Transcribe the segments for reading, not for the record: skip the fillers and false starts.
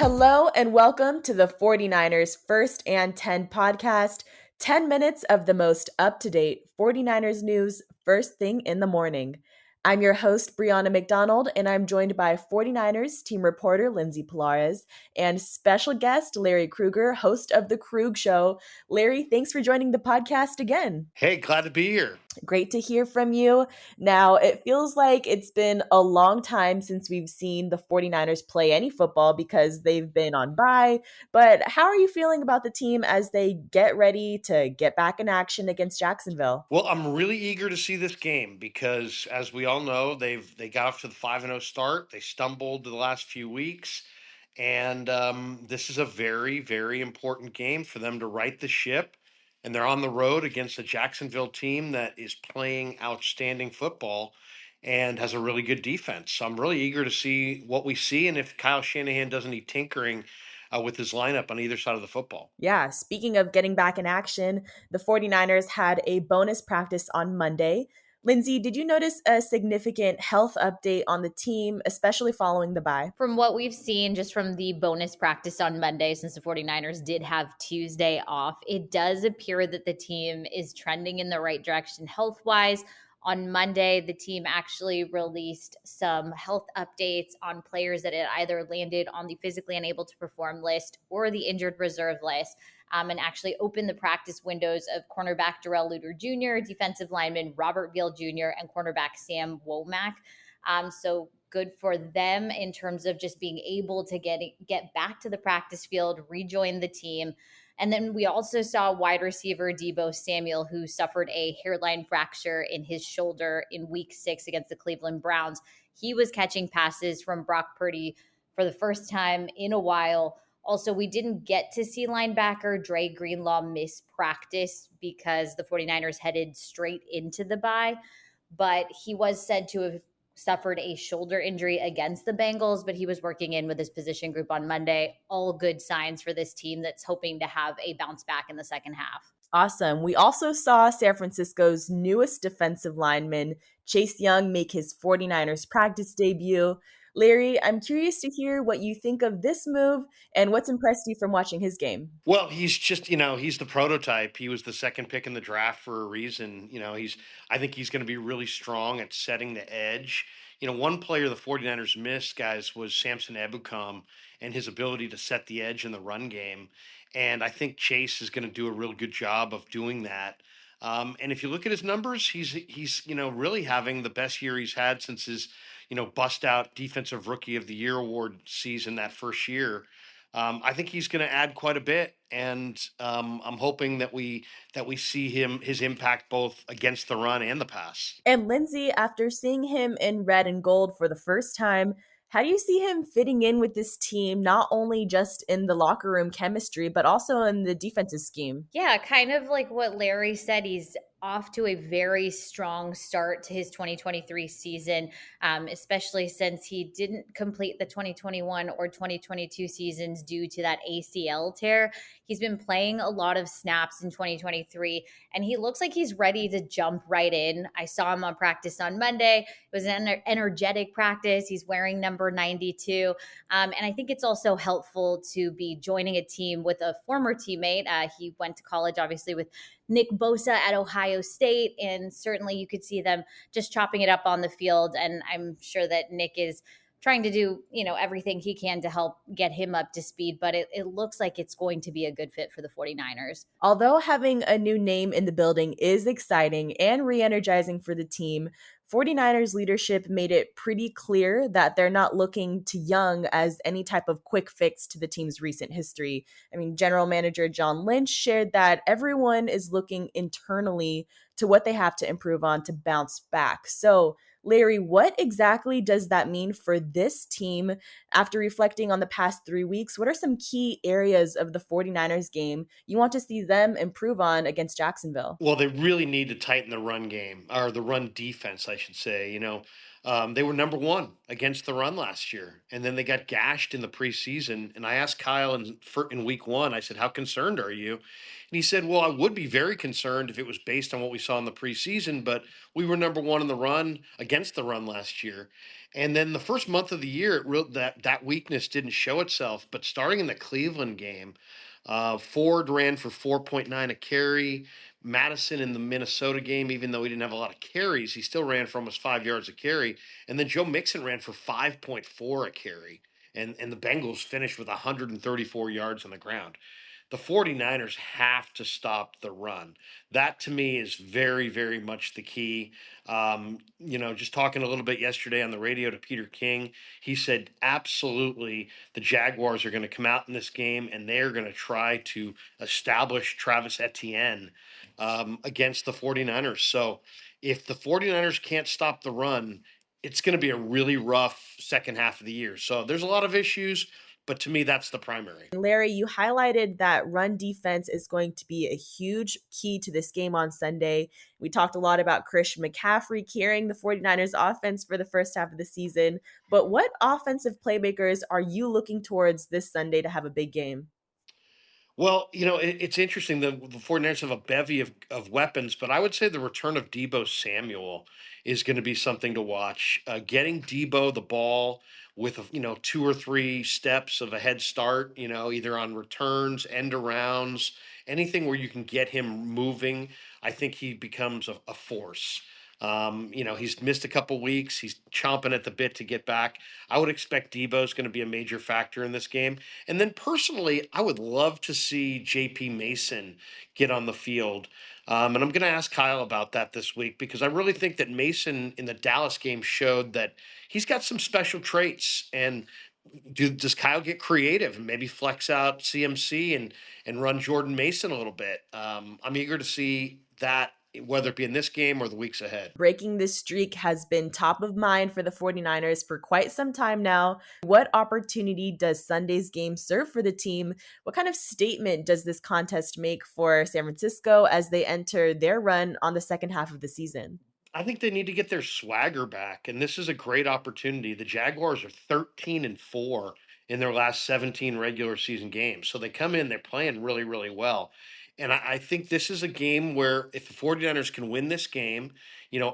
Hello and welcome to the 49ers First and 10 podcast, 10 minutes of the most up-to-date 49ers news first thing in the morning. I'm your host, Brianna McDonald, and I'm joined by 49ers team reporter Lindsay Polares and special guest Larry Kreuger, host of The Krug Show. Larry, thanks for joining the podcast again. Hey, glad to be here. Great to hear from you. Now, it feels like it's been a long time since we've seen the 49ers play any football because they've been on bye. But how are you feeling about the team as they get ready to get back in action against Jacksonville? Well, I'm really eager to see this game because, as we all know, they got off to the 5-0 start. They stumbled the last few weeks, and this is a very, very important game for them to right the ship. And they're on the road against a Jacksonville team that is playing outstanding football and has a really good defense. So I'm really eager to see what we see and if Kyle Shanahan does any tinkering with his lineup on either side of the football. Yeah, speaking of getting back in action, the 49ers had a bonus practice on Monday. Lindsay, did you notice a significant health update on the team, especially following the bye? From what we've seen just from the bonus practice on Monday, since the 49ers did have Tuesday off, it does appear that the team is trending in the right direction health-wise. On Monday, the team actually released some health updates on players that had either landed on the physically unable to perform list or the injured reserve list, and actually opened the practice windows of cornerback Darrell Luter Jr., defensive lineman Robert Beal Jr., and cornerback Sam Womack. So good for them in terms of just being able to get back to the practice field, rejoin the team. And then we also saw wide receiver Deebo Samuel, who suffered a hairline fracture in his shoulder in week 6 against the Cleveland Browns. He was catching passes from Brock Purdy for the first time in a while. Also, we didn't get to see linebacker Dre Greenlaw miss practice because the 49ers headed straight into the bye, but he was said to have suffered a shoulder injury against the Bengals, but he was working in with his position group on Monday. All good signs for this team that's hoping to have a bounce back in the second half. Awesome. We also saw San Francisco's newest defensive lineman, Chase Young, make his 49ers practice debut. Larry, I'm curious to hear what you think of this move and what's impressed you from watching his game. Well, he's just, he's the prototype. He was the second pick in the draft for a reason. I think he's going to be really strong at setting the edge. One player the 49ers missed, guys, was Samson Ebukam and his ability to set the edge in the run game. And I think Chase is going to do a real good job of doing that. And if you look at his numbers, he's really having the best year he's had since his, bust out Defensive Rookie of the Year award season that first year. I think he's going to add quite a bit, and I'm hoping that we see his impact both against the run and the pass. And Lindsay, after seeing him in red and gold for the first time, how do you see him fitting in with this team, not only just in the locker room chemistry, but also in the defensive scheme? Yeah, kind of like what Larry said. He's off to a very strong start to his 2023 season, especially since he didn't complete the 2021 or 2022 seasons due to that ACL tear. He's been playing a lot of snaps in 2023, and he looks like he's ready to jump right in. I saw him on practice on Monday. It was an energetic practice. He's wearing number 92, and I think it's also helpful to be joining a team with a former teammate. He went to college, obviously, with Nick Bosa at Ohio State, and certainly you could see them just chopping it up on the field. And I'm sure that Nick is trying to do, everything he can to help get him up to speed, but it looks like it's going to be a good fit for the 49ers. Although having a new name in the building is exciting and re-energizing for the team, 49ers leadership made it pretty clear that they're not looking to Young as any type of quick fix to the team's recent history. I mean, General Manager John Lynch shared that everyone is looking internally to what they have to improve on to bounce back. So, Larry, what exactly does that mean for this team after reflecting on the past 3 weeks? What are some key areas of the 49ers game you want to see them improve on against Jacksonville? Well, they really need to tighten the run game, or the run defense, I should say. They were number one against the run last year, and then they got gashed in the preseason. And I asked Kyle in week one, I said, "How concerned are you?" And he said, "Well, I would be very concerned if it was based on what we saw in the preseason, but we were number one in the run against the run last year." And then the first month of the year, that weakness didn't show itself. But starting in the Cleveland game, Ford ran for 4.9 a carry. Madison in the Minnesota game, even though he didn't have a lot of carries, he still ran for almost 5 yards a carry. And then Joe Mixon ran for 5.4 a carry. And the Bengals finished with 134 yards on the ground. The 49ers have to stop the run. That to me is very, very much the key. Just talking a little bit yesterday on the radio to Peter King, he said absolutely the Jaguars are going to come out in this game and they're going to try to establish Travis Etienne against the 49ers. So if the 49ers can't stop the run, it's going to be a really rough second half of the year. So there's a lot of issues, but to me, that's the primary. Larry, you highlighted that run defense is going to be a huge key to this game on Sunday. We talked a lot about Christian McCaffrey carrying the 49ers offense for the first half of the season, but what offensive playmakers are you looking towards this Sunday to have a big game? Well, it's interesting. The 49ers have a bevy of weapons, but I would say the return of Deebo Samuel is going to be something to watch. Getting Deebo the ball with, 2 or 3 steps of a head start, either on returns, end arounds, anything where you can get him moving, I think he becomes a force. He's missed a couple weeks. He's chomping at the bit to get back. I would expect Deebo is going to be a major factor in this game. And then personally, I would love to see JP Mason get on the field. And I'm going to ask Kyle about that this week because I really think that Mason in the Dallas game showed that he's got some special traits. And does Kyle get creative and maybe flex out CMC and run Jordan Mason a little bit? I'm eager to see that, whether it be in this game or the weeks ahead. Breaking this streak has been top of mind for the 49ers for quite some time now. What opportunity does Sunday's game serve for the team? What kind of statement does this contest make for San Francisco as they enter their run on the second half of the season? I think they need to get their swagger back, and this is a great opportunity. The Jaguars are 13-4 in their last 17 regular season games. So they come in, they're playing really, really well. And I think this is a game where if the 49ers can win this game,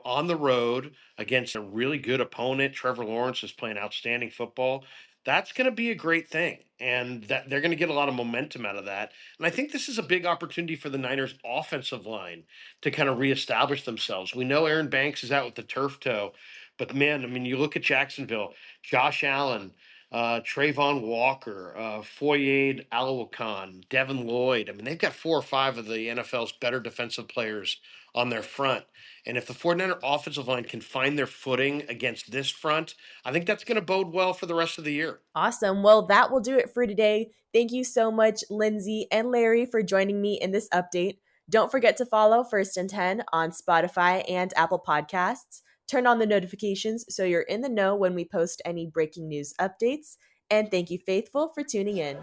on the road against a really good opponent, Trevor Lawrence is playing outstanding football. That's going to be a great thing. And that they're going to get a lot of momentum out of that. And I think this is a big opportunity for the Niners offensive line to kind of reestablish themselves. We know Aaron Banks is out with the turf toe, but man, I mean, you look at Jacksonville, Josh Allen, Trayvon Walker, Foyade Alawakan, Devin Lloyd. I mean, they've got 4 or 5 of the NFL's better defensive players on their front. And if the 49er offensive line can find their footing against this front, I think that's going to bode well for the rest of the year. Awesome. Well, that will do it for today. Thank you so much, Lindsay and Larry, for joining me in this update. Don't forget to follow First and 10 on Spotify and Apple Podcasts. Turn on the notifications so you're in the know when we post any breaking news updates. And thank you, Faithful, for tuning in.